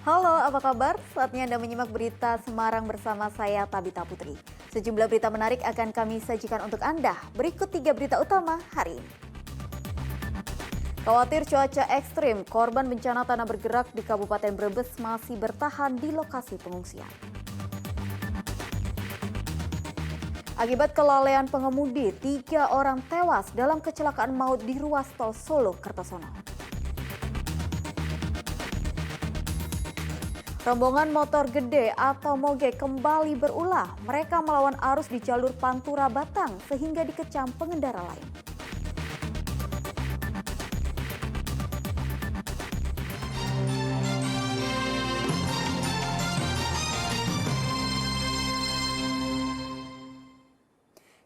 Halo, apa kabar? Saatnya Anda menyimak berita Semarang bersama saya, Tabita Putri. Sejumlah berita menarik akan kami sajikan untuk Anda. Berikut 3 berita utama hari ini. Khawatir cuaca ekstrim, korban bencana tanah bergerak di Kabupaten Brebes masih bertahan di lokasi pengungsian. Akibat kelalaian pengemudi, 3 orang tewas dalam kecelakaan maut di ruas tol Solo Kertosono. Rombongan motor gede atau moge kembali berulah. Mereka melawan arus di jalur Pantura Batang sehingga dikecam pengendara lain.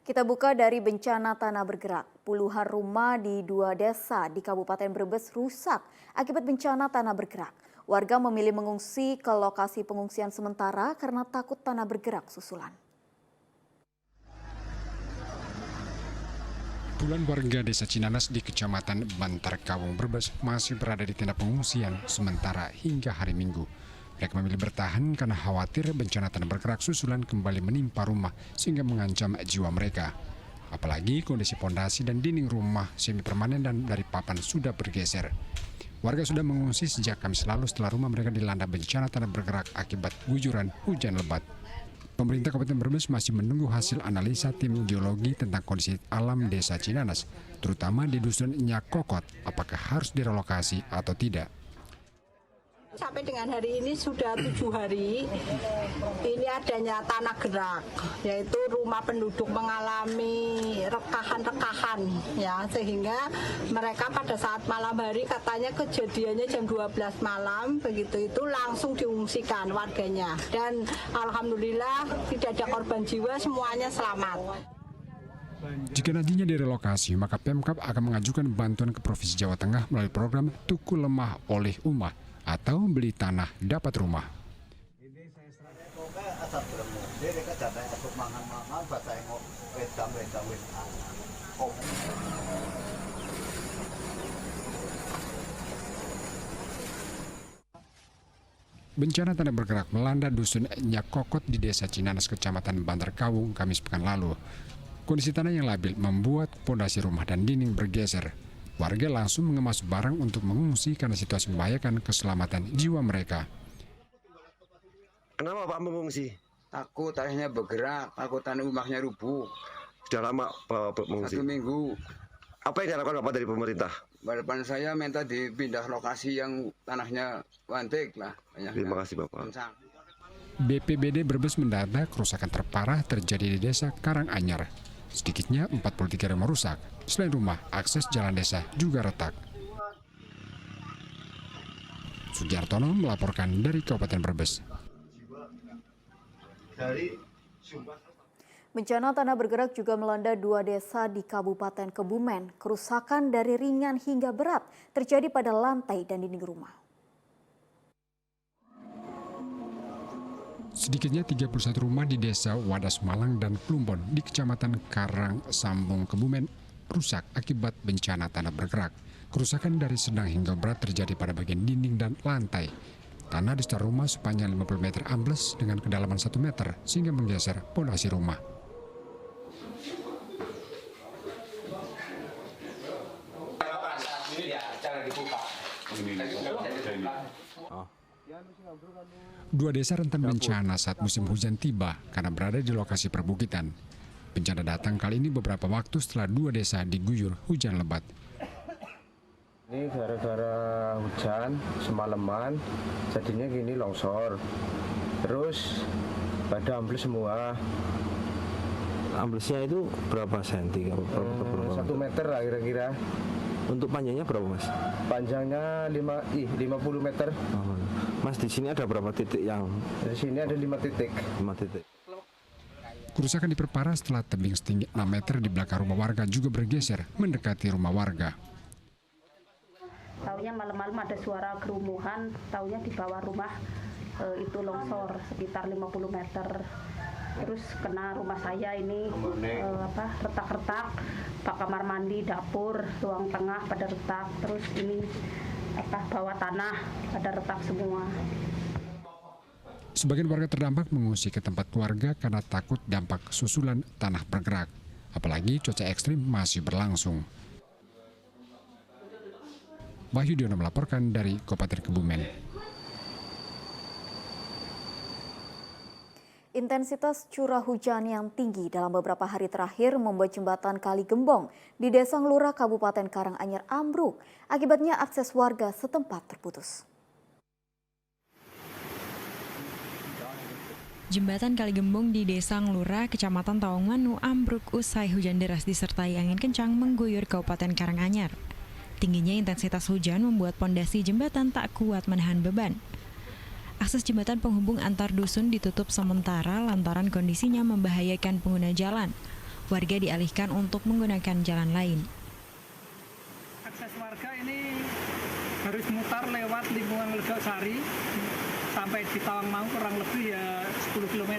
Kita buka dari bencana tanah bergerak. Puluhan rumah di 2 desa di Kabupaten Brebes rusak akibat bencana tanah bergerak. Warga memilih mengungsi ke lokasi pengungsian sementara karena takut tanah bergerak susulan. Puluhan warga desa Cinanas di Kecamatan Bantar Kawung Brebes masih berada di tenda pengungsian sementara hingga hari Minggu. Mereka memilih bertahan karena khawatir bencana tanah bergerak susulan kembali menimpa rumah sehingga mengancam jiwa mereka. Apalagi kondisi pondasi dan dinding rumah semi permanen dan dari papan sudah bergeser. Warga sudah mengungsi sejak Kamis lalu setelah rumah mereka dilanda bencana tanah bergerak akibat guguran hujan lebat. Pemerintah Kabupaten Brebes masih menunggu hasil analisa tim geologi tentang kondisi alam desa Cinanas, terutama di dusun Nyak Kokot, apakah harus direlokasi atau tidak. Sampai dengan hari ini sudah 7 hari ini adanya tanah gerak, yaitu rumah penduduk mengalami rekahan-rekahan ya, sehingga mereka pada saat malam hari katanya kejadiannya jam 12 malam begitu itu langsung diungsikan warganya, dan alhamdulillah tidak ada korban jiwa, semuanya selamat. Jika nantinya direlokasi, maka Pemkab akan mengajukan bantuan ke Provinsi Jawa Tengah melalui program Tuku Lemah Oleh Umah atau beli tanah dapat rumah. Bencana tanah bergerak melanda dusun Nyak Kokot di desa Cinanas, Kecamatan Bantar Kawung, Kamis pekan lalu. Kondisi tanah yang labil membuat pondasi rumah dan dinding bergeser. Warga langsung mengemas barang untuk mengungsi karena situasi membahayakan keselamatan jiwa mereka. Kenapa Pak mengungsi? Takut tanahnya bergerak, takut tanah rumahnya rubuh. Sudah lama mengungsi? 1 minggu. Apa yang diharapkan Bapak dari pemerintah? Harapan saya minta dipindah lokasi yang tanahnya wantik lah. Terima kasih Bapak. BPBD Brebes mendata kerusakan terparah terjadi di desa Karanganyar. Sedikitnya 43 rumah rusak. Selain rumah, akses jalan desa juga retak. Sugiartono melaporkan dari Kabupaten Brebes. Bencana tanah bergerak juga melanda 2 desa di Kabupaten Kebumen. Kerusakan dari ringan hingga berat terjadi pada lantai dan dinding rumah. Sedikitnya 31 rumah di desa Wadas Malang dan Plumbon di Kecamatan Karang Sambung Kebumen rusak akibat bencana tanah bergerak. Kerusakan dari sedang hingga berat terjadi pada bagian dinding dan lantai. Tanah di sekitar rumah sepanjang 50 meter ambles dengan kedalaman 1 meter sehingga menggeser pondasi rumah. Dua desa rentan bencana saat musim hujan tiba karena berada di lokasi perbukitan. Bencana datang kali ini beberapa waktu setelah 2 desa diguyur hujan lebat. Ini gara-gara hujan semalaman, jadinya gini longsor. Terus pada ambles semua. Amblesnya itu berapa senti? 1 meter lah kira-kira. Untuk panjangnya berapa Mas? Panjangnya 50 meter. Oh, Mas, di sini ada berapa titik yang? Di sini ada 5 titik. 5 titik. Kerusakan diperparah setelah tebing setinggi 6 meter di belakang rumah warga juga bergeser mendekati rumah warga. Taunya malam-malam ada suara gerumuhan, taunya di bawah rumah itu longsor sekitar 50 meter. Terus kena rumah saya ini retak-retak, pak kamar mandi, dapur, ruang tengah pada retak. Terus ini bawah tanah pada retak semua. Sebagian warga terdampak mengungsi ke tempat keluarga karena takut dampak susulan tanah bergerak. Apalagi cuaca ekstrim masih berlangsung. Wahyu Diono melaporkan dari Kabupaten Kebumen. Intensitas curah hujan yang tinggi dalam beberapa hari terakhir membuat jembatan Kali Gembong di Desa Ngelura, Kabupaten Karanganyar ambruk. Akibatnya akses warga setempat terputus. Jembatan Kali Gembong di Desa Ngelura, Kecamatan Tawangmangu ambruk usai hujan deras disertai angin kencang mengguyur Kabupaten Karanganyar. Tingginya intensitas hujan membuat pondasi jembatan tak kuat menahan beban. Akses jembatan penghubung antar dusun ditutup sementara lantaran kondisinya membahayakan pengguna jalan. Warga dialihkan untuk menggunakan jalan lain. Akses warga ini harus mutar lewat lingkungan Legosari sampai di Tawangmangu kurang lebih ya 10 km.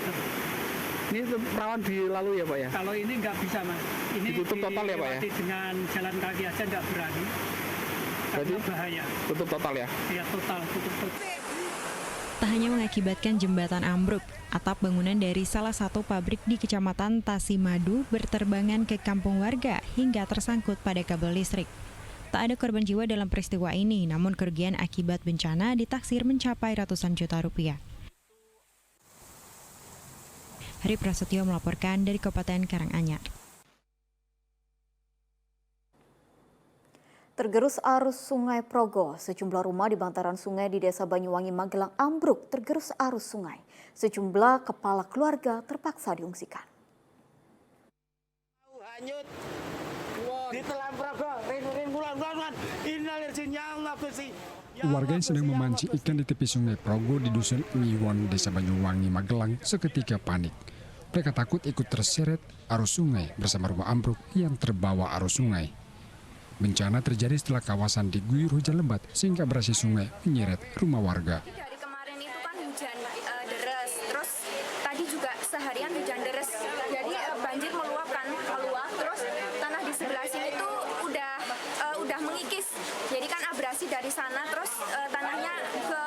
Ini rawan dilalui ya Pak ya? Kalau ini nggak bisa Mas. Ini ditutup total ya Pak ya? Dengan jalan kaki aja nggak berani. Karena bahaya. Tutup total ya? Ya total, tutup total. Tak hanya mengakibatkan jembatan ambruk, atap bangunan dari salah satu pabrik di Kecamatan Tasimadu berterbangan ke kampung warga hingga tersangkut pada kabel listrik. Tak ada korban jiwa dalam peristiwa ini, namun kerugian akibat bencana ditaksir mencapai ratusan juta rupiah. Hari Prasetyo melaporkan dari Kabupaten Karanganyar. Tergerus arus Sungai Progo, sejumlah rumah di bantaran sungai di Desa Banyuwangi, Magelang ambruk tergerus arus sungai. Sejumlah kepala keluarga terpaksa diungsikan. Warga yang sedang memancing ikan di tepi Sungai Progo di Dusun Ngiwon, Desa Banyuwangi, Magelang seketika panik. Mereka takut ikut terseret arus sungai bersama rumah ambruk yang terbawa arus sungai. Bencana terjadi setelah kawasan diguyur hujan lebat sehingga berasi sungai menyeret rumah warga. Dari kemarin itu kan hujan deras, terus tadi juga seharian hujan deras, jadi banjir meluap, terus tanah di sebelah sini tuh udah mengikis, jadi kan abrasi dari sana, terus tanahnya ke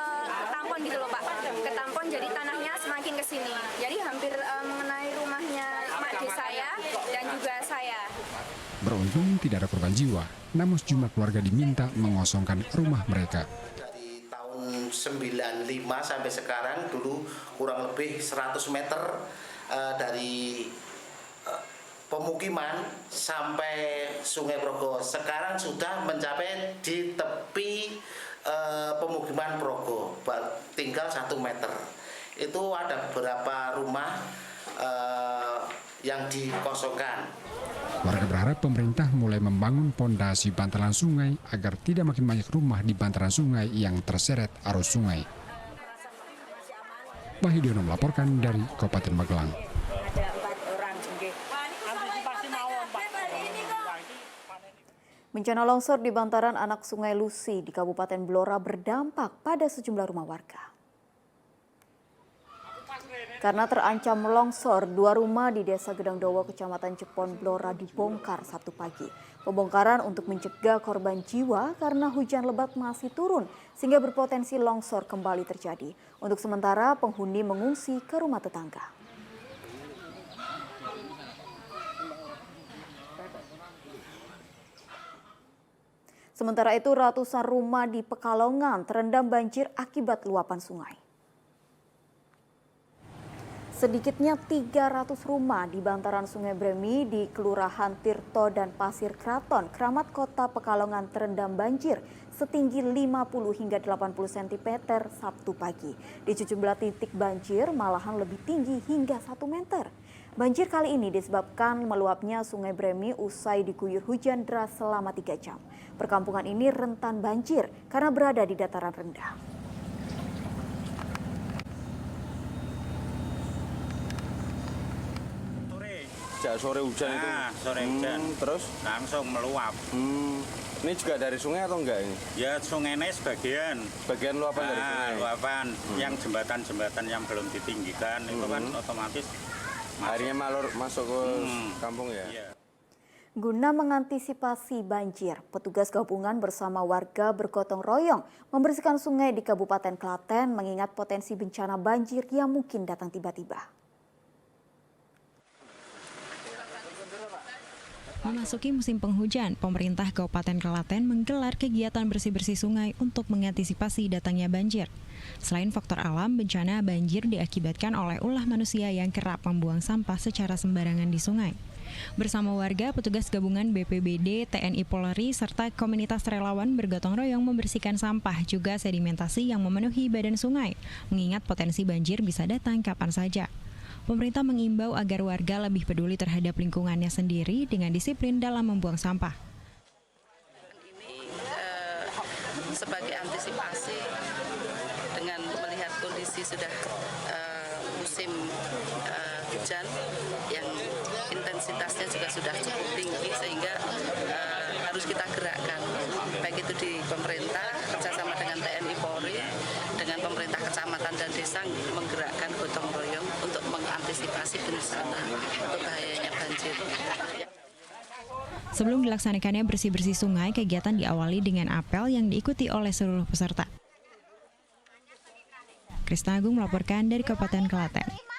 tampon gitu loh Pak, ke tampon jadi tanahnya semakin ke sini, jadi hampir mengenai rumahnya mak de saya dan juga saya. Beruntung tidak ada korban jiwa, namun sejumlah keluarga diminta mengosongkan rumah mereka. Dari tahun 95 sampai sekarang dulu kurang lebih 100 meter dari pemukiman sampai Sungai Progo. Sekarang sudah mencapai di tepi pemukiman Progo, tinggal 1 meter. Itu ada beberapa rumah yang dikosongkan. Warga berharap pemerintah mulai membangun pondasi bantaran sungai agar tidak makin banyak rumah di bantaran sungai yang terseret arus sungai. Wahyu Diono melaporkan dari Kabupaten Magelang. Bencana longsor di bantaran anak Sungai Lusi di Kabupaten Blora berdampak pada sejumlah rumah warga. Karena terancam longsor, 2 rumah di Desa Gedangdowo, Kecamatan Cepon, Blora dibongkar Sabtu pagi. Pembongkaran untuk mencegah korban jiwa karena hujan lebat masih turun sehingga berpotensi longsor kembali terjadi. Untuk sementara, penghuni mengungsi ke rumah tetangga. Sementara itu, ratusan rumah di Pekalongan terendam banjir akibat luapan sungai. Sedikitnya 300 rumah di bantaran Sungai Bremi di Kelurahan Tirto dan Pasir Kraton, Keramat Kota Pekalongan terendam banjir setinggi 50 hingga 80 cm Sabtu pagi. Di sejumlah titik banjir malahan lebih tinggi hingga 1 meter. Banjir kali ini disebabkan meluapnya Sungai Bremi usai diguyur hujan deras selama 3 jam. Perkampungan ini rentan banjir karena berada di dataran rendah. Sore hujan itu? Sore hujan. Terus? Langsung meluap. Ini juga dari sungai atau enggak ini? Ya sungainya sebagian. Sebagian luapan dari sungai? Luapan. Yang jembatan-jembatan yang belum ditinggikan itu kan otomatis airnya masuk ke kampung ya? Iya. Guna mengantisipasi banjir, petugas gabungan bersama warga bergotong royong membersihkan sungai di Kabupaten Klaten mengingat potensi bencana banjir yang mungkin datang tiba-tiba. Memasuki musim penghujan, pemerintah Kabupaten Klaten menggelar kegiatan bersih-bersih sungai untuk mengantisipasi datangnya banjir. Selain faktor alam, bencana banjir diakibatkan oleh ulah manusia yang kerap membuang sampah secara sembarangan di sungai. Bersama warga, petugas gabungan BPBD, TNI Polri, serta komunitas relawan bergotong royong membersihkan sampah juga sedimentasi yang memenuhi badan sungai, mengingat potensi banjir bisa datang kapan saja. Pemerintah mengimbau agar warga lebih peduli terhadap lingkungannya sendiri dengan disiplin dalam membuang sampah. Ini sebagai antisipasi dengan melihat kondisi sudah musim hujan yang intensitasnya juga sudah cukup tinggi sehingga harus kita gerakkan baik itu di pemerintah kerjasama dengan TNI Polri dengan pemerintah kecamatan dan desa menggerakkan gotong royong untuk mengantisipasi bencana untuk bahayanya banjir. Sebelum dilaksanakannya bersih-bersih sungai, kegiatan diawali dengan apel yang diikuti oleh seluruh peserta. Krisna Agung melaporkan dari Kabupaten Klaten.